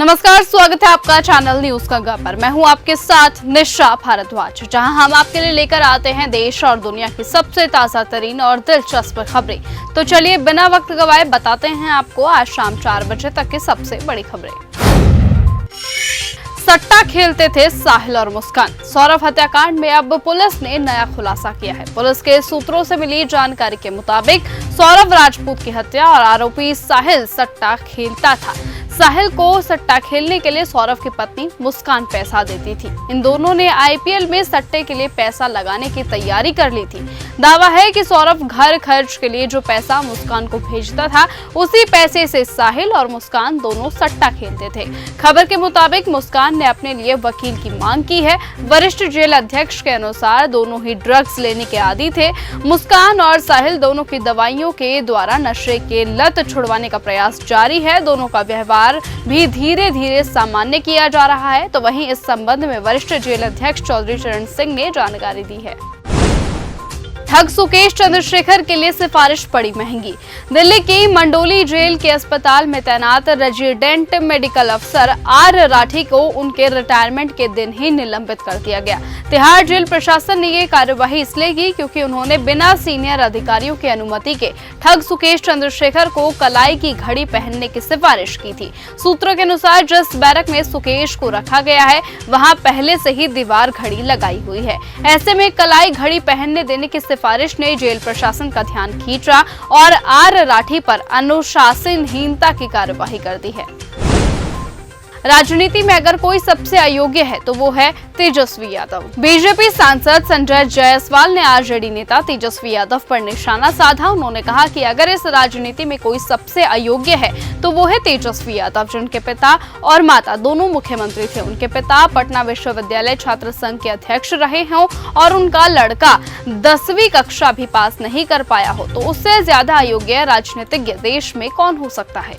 नमस्कार, स्वागत है आपका चैनल न्यूज का ग पर। मैं हूं आपके साथ निशा भारद्वाज, जहां हम आपके लिए लेकर आते हैं देश और दुनिया की सबसे ताजा तरीन और दिलचस्प खबरें। तो चलिए बिना वक्त गवाए बताते हैं आपको आज शाम 4 बजे तक की सबसे बड़ी खबरें। सट्टा खेलते थे साहिल और मुस्कान। सौरभ हत्याकांड में अब पुलिस ने नया खुलासा किया है। पुलिस के सूत्रों से मिली जानकारी के मुताबिक सौरभ राजपूत की हत्या और आरोपी साहिल सट्टा खेलता था। साहिल को सट्टा खेलने के लिए सौरभ की पत्नी मुस्कान पैसा देती थी। इन दोनों ने आईपीएल में सट्टे के लिए पैसा लगाने की तैयारी कर ली थी। दावा है कि सौरभ घर खर्च के लिए जो पैसा मुस्कान को भेजता था, उसी पैसे से साहिल और मुस्कान दोनों सट्टा खेलते थे। खबर के मुताबिक मुस्कान ने अपने लिए वकील की मांग की है। वरिष्ठ जेल अध्यक्ष के अनुसार दोनों ही ड्रग्स लेने के आदी थे। मुस्कान और साहिल दोनों की दवाइयों के द्वारा नशे के लत छुड़वाने का प्रयास जारी है। दोनों का व्यवहार भी धीरे धीरे सामान्य किया जा रहा है। तो वहीं इस संबंध में वरिष्ठ जेल अध्यक्ष चौधरी चरण सिंह ने जानकारी दी है। ठग सुकेश चंद्रशेखर के लिए सिफारिश पड़ी महंगी। दिल्ली की मंडोली जेल के अस्पताल में तैनात रेजिडेंट मेडिकल अफसर आर राठी को उनके रिटायरमेंट के दिन ही निलंबित कर दिया गया। तिहाड़ जेल प्रशासन ने ये कार्यवाही इसलिए की क्योंकि उन्होंने बिना सीनियर अधिकारियों की अनुमति के ठग सुकेश चंद्रशेखर को कलाई की घड़ी पहनने की सिफारिश की थी। सूत्रों के अनुसार जिस बैरक में सुकेश को रखा गया है, वहां पहले से ही दीवार घड़ी लगाई हुई है। ऐसे में कलाई घड़ी पहनने देने की सिफारिश ने जेल प्रशासन का ध्यान खींचा और आर राठी पर अनुशासनहीनता की कार्यवाही कर दी है। राजनीति में अगर कोई सबसे अयोग्य है तो वो है तेजस्वी यादव। बीजेपी सांसद संजय जायसवाल ने आरजेडी नेता तेजस्वी यादव पर निशाना साधा। उन्होंने कहा कि अगर इस राजनीति में कोई सबसे अयोग्य है तो वो है तेजस्वी यादव, जिनके पिता और माता दोनों मुख्यमंत्री थे। उनके पिता पटना विश्वविद्यालय छात्र संघ के अध्यक्ष रहे हों और उनका लड़का 10वीं कक्षा भी पास नहीं कर पाया हो, तो उससे ज्यादा अयोग्य राजनीतिज्ञ देश में कौन हो सकता है।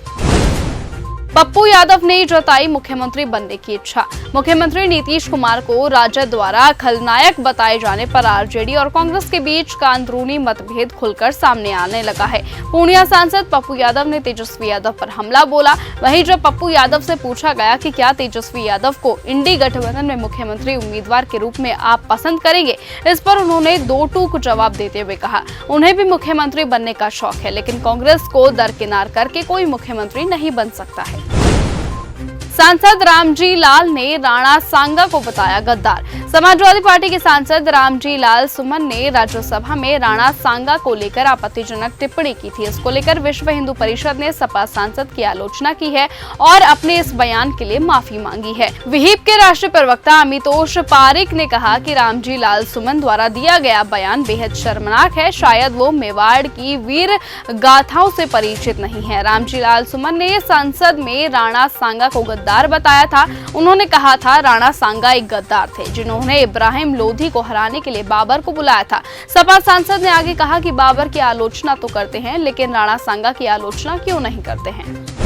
पप्पू यादव ने जताई मुख्यमंत्री बनने की इच्छा। मुख्यमंत्री नीतीश कुमार को राजद द्वारा खलनायक बताए जाने पर आरजेडी और कांग्रेस के बीच का अंदरूनी मतभेद खुलकर सामने आने लगा है। पूर्णिया सांसद पप्पू यादव ने तेजस्वी यादव पर हमला बोला। वहीं जब पप्पू यादव से पूछा गया कि क्या तेजस्वी यादव को इंडी गठबंधन में मुख्यमंत्री उम्मीदवार के रूप में आप पसंद करेंगे, इस पर उन्होंने दो टूक जवाब देते हुए कहा उन्हें भी मुख्यमंत्री बनने का शौक है, लेकिन कांग्रेस को दरकिनार करके कोई मुख्यमंत्री नहीं बन सकता है। सांसद रामजी लाल ने राणा सांगा को बताया गद्दार। समाजवादी पार्टी के सांसद रामजी लाल सुमन ने राज्यसभा में राणा सांगा को लेकर आपत्तिजनक टिप्पणी की थी। इसको लेकर विश्व हिंदू परिषद ने सपा सांसद की आलोचना की है और अपने इस बयान के लिए माफी मांगी है। विहिप के राष्ट्रीय प्रवक्ता अमितोष पारिक ने कहा कि रामजी लाल सुमन द्वारा दिया गया बयान बेहद शर्मनाक है। शायद वो मेवाड़ की वीर गाथाओं से परिचित नहीं है। रामजी लाल सुमन ने संसद में राणा सांगा को गद्दार बताया था। उन्होंने कहा था राणा सांगा एक गद्दार थे जिन्होंने इब्राहिम लोधी को हराने के लिए बाबर को बुलाया था। सपा सांसद ने आगे कहा कि बाबर की आलोचना तो करते हैं, लेकिन राणा सांगा की आलोचना क्यों नहीं करते हैं।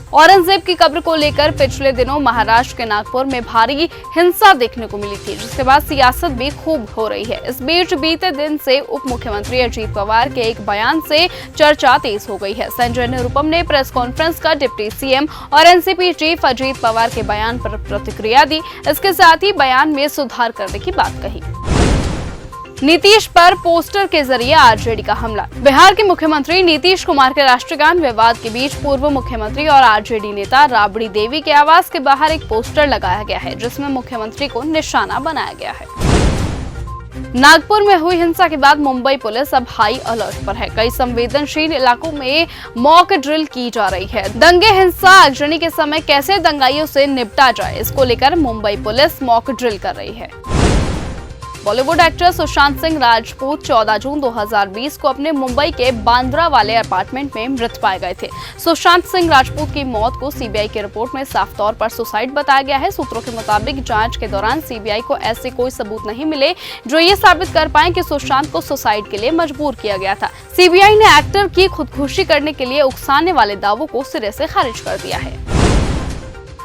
औरंगजेब की कब्र को लेकर पिछले दिनों महाराष्ट्र के नागपुर में भारी हिंसा देखने को मिली थी, जिसके बाद सियासत भी खूब हो रही है। इस बीच बीते दिन से उप मुख्यमंत्री अजीत पवार के एक बयान से चर्चा तेज हो गई है। संजय निरुपम ने प्रेस कॉन्फ्रेंस कर डिप्टी सीएम और एनसीपी चीफ अजीत पवार के बयान पर प्रतिक्रिया दी। इसके साथ ही बयान में सुधार करने की बात कही। नीतीश पर पोस्टर के जरिए आरजेडी का हमला। बिहार के मुख्यमंत्री नीतीश कुमार के राष्ट्रगान विवाद के बीच पूर्व मुख्यमंत्री और आरजेडी नेता राबड़ी देवी के आवास के बाहर एक पोस्टर लगाया गया है, जिसमें मुख्यमंत्री को निशाना बनाया गया है। नागपुर में हुई हिंसा के बाद मुंबई पुलिस अब हाई अलर्ट पर है। कई संवेदनशील इलाकों में मॉक ड्रिल की जा रही है। दंगे हिंसा आगजनी के समय कैसे दंगाइयों से निपटा जाए, इसको लेकर मुंबई पुलिस मॉक ड्रिल कर रही है। बॉलीवुड एक्टर सुशांत सिंह राजपूत 14 जून 2020 को अपने मुंबई के बांद्रा वाले अपार्टमेंट में मृत पाए गए थे। सुशांत सिंह राजपूत की मौत को सीबीआई की रिपोर्ट में साफ तौर पर सुसाइड बताया गया है। सूत्रों के मुताबिक जांच के दौरान सीबीआई को ऐसे कोई सबूत नहीं मिले जो ये साबित कर पाए कि सुशांत को सुसाइड के लिए मजबूर किया गया था। सीबीआई ने एक्टर की खुदकुशी करने के लिए उकसाने वाले दावों को सिरे से खारिज कर दिया है।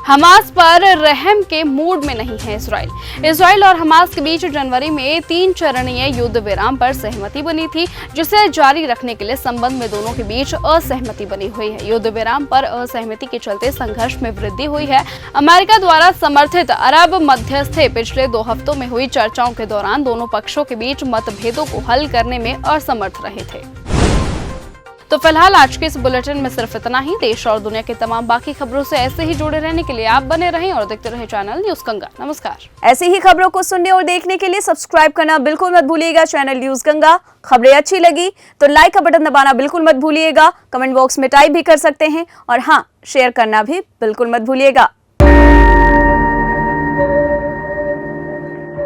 हमास पर रहम के मूड में नहीं है इसराइल और हमास के बीच जनवरी में 3 चरणीय युद्ध विराम पर सहमति बनी थी, जिसे जारी रखने के लिए संबंध में दोनों के बीच असहमति बनी हुई है। युद्ध विराम पर असहमति के चलते संघर्ष में वृद्धि हुई है। अमेरिका द्वारा समर्थित अरब मध्यस्थे पिछले 2 हफ्तों में हुई चर्चाओं के दौरान दोनों पक्षों के बीच मतभेदों को हल करने में असमर्थ रहे थे। तो फिलहाल आज के इस बुलेटिन में सिर्फ इतना ही। देश और दुनिया की तमाम बाकी खबरों से ऐसे ही जुड़े रहने के लिए आप बने रहें और देखते रहें चैनल न्यूज गंगा। नमस्कार। ऐसी ही खबरों को सुनने और देखने के लिए सब्सक्राइब करना बिल्कुल मत भूलिएगा चैनल न्यूज गंगा। खबरें अच्छी लगी तो लाइक का बटन दबाना बिल्कुल मत भूलिएगा। कमेंट बॉक्स में टाइप भी कर सकते हैं और हाँ, शेयर करना भी बिल्कुल मत भूलिएगा।